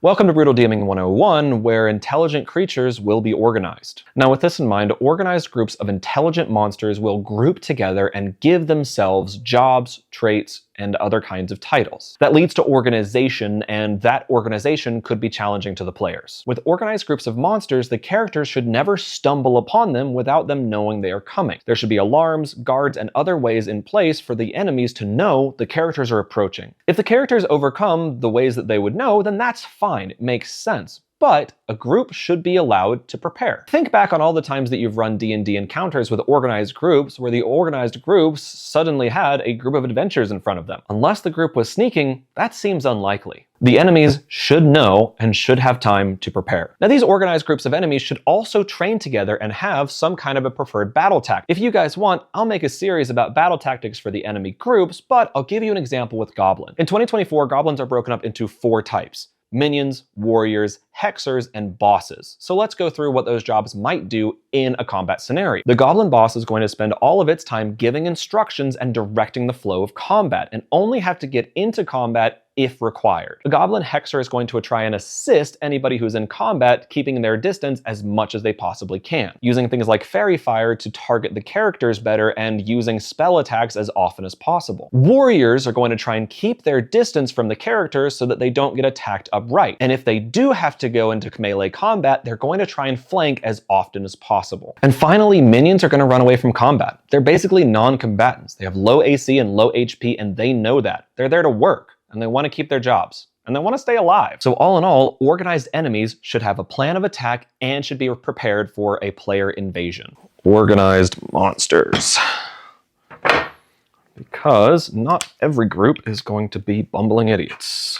Welcome to Brutal DMing 101, where intelligent creatures will be organized. Now with this in mind, organized groups of intelligent monsters will group together and give themselves jobs, traits, and other kinds of titles. That leads to organization, and that organization could be challenging to the players. With organized groups of monsters, the characters should never stumble upon them without them knowing they are coming. There should be alarms, guards, and other ways in place for the enemies to know the characters are approaching. If the characters overcome the ways that they would know, then that's fine, it makes sense. But a group should be allowed to prepare. Think back on all the times that you've run D&D encounters with organized groups where the organized groups suddenly had a group of adventurers in front of them. Unless the group was sneaking, that seems unlikely. The enemies should know and should have time to prepare. Now these organized groups of enemies should also train together and have some kind of a preferred battle tactic. If you guys want, I'll make a series about battle tactics for the enemy groups, but I'll give you an example with Goblin. In 2024, Goblins are broken up into 4 types: minions, warriors, hexers, and bosses. So let's go through what those jobs might do in a combat scenario. The Goblin boss is going to spend all of its time giving instructions and directing the flow of combat, and only have to get into combat if required. The Goblin Hexer is going to try and assist anybody who's in combat, keeping their distance as much as they possibly can, using things like Fairy Fire to target the characters better and using spell attacks as often as possible. Warriors are going to try and keep their distance from the characters so that they don't get attacked upright. And if they do have to go into melee combat, they're going to try and flank as often as possible. And finally, minions are going to run away from combat. They're basically non-combatants. They have low AC and low HP, and they know that. They're there to work, and they want to keep their jobs, and they want to stay alive. So all in all, organized enemies should have a plan of attack and should be prepared for a player invasion. Organized monsters. Because not every group is going to be bumbling idiots.